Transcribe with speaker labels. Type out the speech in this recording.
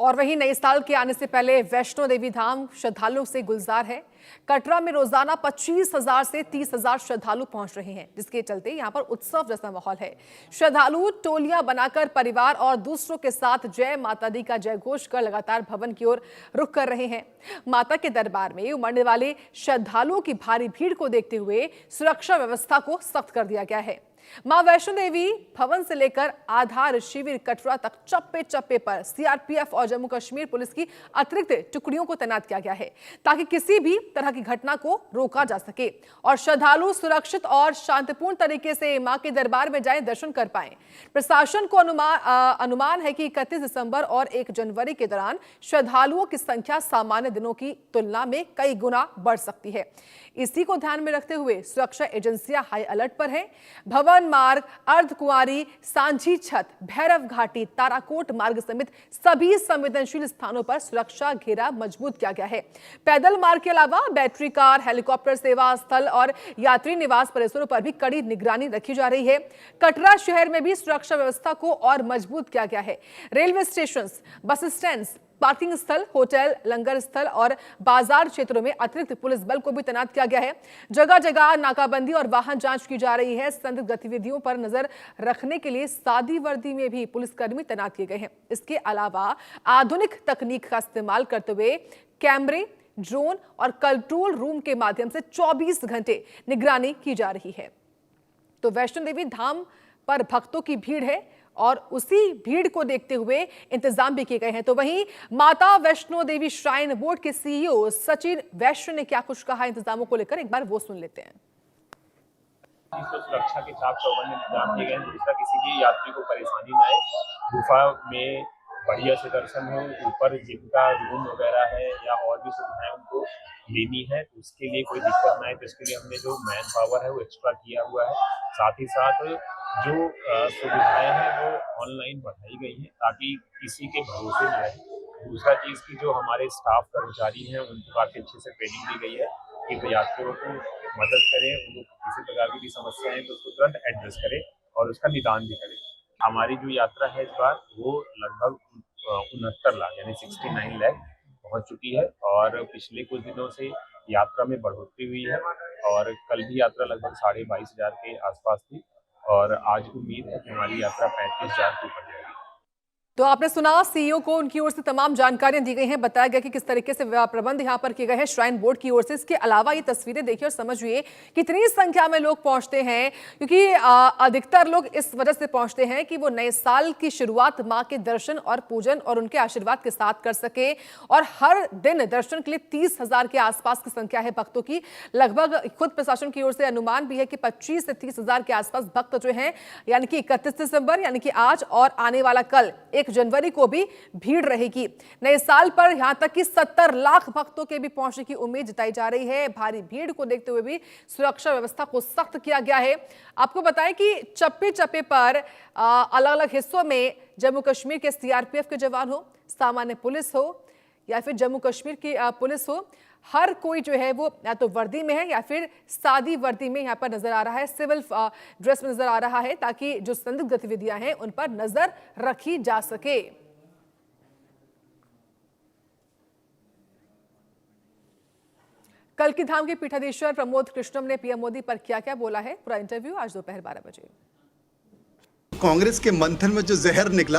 Speaker 1: और वहीं नए साल के आने से पहले वैष्णो देवी धाम श्रद्धालुओं से गुलजार है। कटरा में रोजाना 25,000 से 30,000 श्रद्धालु पहुंच रहे हैं, जिसके चलते यहां पर उत्सव जैसा माहौल है। श्रद्धालु टोलियां बनाकर परिवार और दूसरों के साथ जय माता दी का जयघोष कर लगातार भवन की ओर रुख कर रहे हैं। माता के दरबार में उमड़ने वाले श्रद्धालुओं की भारी भीड़ को देखते हुए सुरक्षा व्यवस्था को सख्त कर दिया गया है। मां वैष्णो देवी भवन से लेकर आधार शिविर कटरा तक चप्पे चप्पे पर सीआरपीएफ और जम्मू कश्मीर पुलिस की अतिरिक्त टुकड़ियों को तैनात किया गया है, ताकि किसी भी तरह की घटना को रोका जा सके और श्रद्धालु सुरक्षित और शांतिपूर्ण तरीके से मां के दरबार में जाएं, दर्शन कर पाएं। प्रशासन को अनुमान है कि 31 दिसंबर और 1 जनवरी के दौरान श्रद्धालुओं की संख्या सामान्य दिनों की तुलना में कई गुना बढ़ सकती है। इसी को ध्यान में रखते हुए सुरक्षा एजेंसियां हाई अलर्ट पर हैं। भवन मार्ग, अर्धकुंवारी, सांझी छत, भैरव घाटी, ताराकोट मार्ग समेत सभी संवेदनशील स्थानों पर सुरक्षा घेरा मजबूत किया गया है। पैदल मार्ग के अलावा बैटरी कार, हेलीकॉप्टर सेवा स्थल और यात्री निवास परिसरों पर भी कड़ी निगरानी रखी जा रही है। कटरा शहर में भी सुरक्षा व्यवस्था को और मजबूत किया गया है। Railway station, bus stand, parking स्थल, होटल, लंगर स्थल और बाजार क्षेत्रों में अतिरिक्त पुलिस बल को भी तैनात किया गया है। जगह जगह नाकाबंदी और वाहन जांच की जा रही है। संदिग्ध गतिविधियों पर नजर रखने के लिए सादी वर्दी में भी पुलिसकर्मी तैनात किए गए हैं। इसके अलावा आधुनिक तकनीक का इस्तेमाल करते हुए कैमरे, ड्रोन और कंट्रोल रूम के माध्यम से 24 घंटे निगरानी की जा रही है। तो वैष्णो देवी धाम पर भक्तों की भीड़ है और उसी भीड़ को देखते हुए इंतजाम भी किए गए हैं। तो वहीं माता वैष्णो देवी श्राइन बोर्ड के सीईओ सचिन वैश्य ने क्या कुछ कहा इंतजामों को लेकर, एक बार वो सुन लेते हैं।
Speaker 2: सुरक्षा के चाक चौबंद इंतजाम किए गए हैं। दूसरा, किसी भी यात्री को परेशानी न आए। गुफा में बढ़िया से दर्शन हो। ऊपर जिनका रूम वगैरह है या और भी सुविधाएं उनको लेनी है, तो उसके लिए कोई दिक्कत ना आए। तो इसके लिए हमने जो मैन पावर है वो एक्स्ट्रा किया हुआ है। साथ ही साथ जो सुविधाएं हैं वो ऑनलाइन बढ़ाई गई हैं, ताकि किसी के भरोसे में रहे। दूसरा चीज़ की जो हमारे स्टाफ कर्मचारी हैं उनको काफ़ी अच्छे से ट्रेनिंग दी गई है कि वो यात्रियों को मदद करें। उनको किसी प्रकार की भी समस्या है तो उसको तुरंत एड्रेस करें और उसका निदान भी करें। हमारी जो यात्रा है इस बार वो लगभग 69 लाख यानी 69 लाख पहुँच चुकी है और पिछले कुछ दिनों से यात्रा में बढ़ोतरी हुई है और कल भी यात्रा लगभग 22,500 के आसपास थी और आज उम्मीद है कि हमारी यात्रा 35,000 के ऊपर जाएगी।
Speaker 1: तो आपने सुना सीईओ को उनकी ओर से तमाम जानकारियां दी गई हैं। बताया गया कि किस तरीके से प्रबंध यहां पर किए गए हैं श्राइन बोर्ड की ओर से। इसके अलावा ये तस्वीरें देखिए और समझिए कितनी संख्या में लोग पहुंचते हैं, क्योंकि अधिकतर लोग इस वजह से पहुंचते हैं कि वो नए साल की शुरुआत मां के दर्शन और पूजन और उनके आशीर्वाद के साथ कर सके। और हर दिन दर्शन के लिए 30,000 के आसपास की संख्या है भक्तों की। लगभग खुद प्रशासन की ओर से अनुमान भी है कि 25 से 30,000 के आसपास भक्त जो हैं, यानी कि 31 दिसंबर यानी कि आज और आने वाला कल 1 जनवरी को भी भीड़ रहेगी। नए साल पर यहां तक कि 70 लाख भक्तों के भी पहुंचने की उम्मीद जताई जा रही है। भारी भीड़ को देखते हुए भी सुरक्षा व्यवस्था को सख्त किया गया है। आपको बताएं कि चप्पे चप्पे पर अलग अलग हिस्सों में जम्मू कश्मीर के सीआरपीएफ के जवान हो, सामान्य पुलिस हो या फिर जम्मू कश्मीर की पुलिस हो, हर कोई जो है वो या तो वर्दी में है या फिर सादी वर्दी में यहाँ पर नजर आ रहा है, सिविल ड्रेस में नजर आ रहा है, ताकि जो संदिग्ध गतिविधियां हैं उन पर नजर रखी जा सके। कल की धाम के पीठाधीश्वर प्रमोद कृष्णम ने पीएम मोदी पर क्या बोला है, पूरा इंटरव्यू आज दोपहर 12 बजे।
Speaker 3: कांग्रेस के मंथन में जो जहर निकला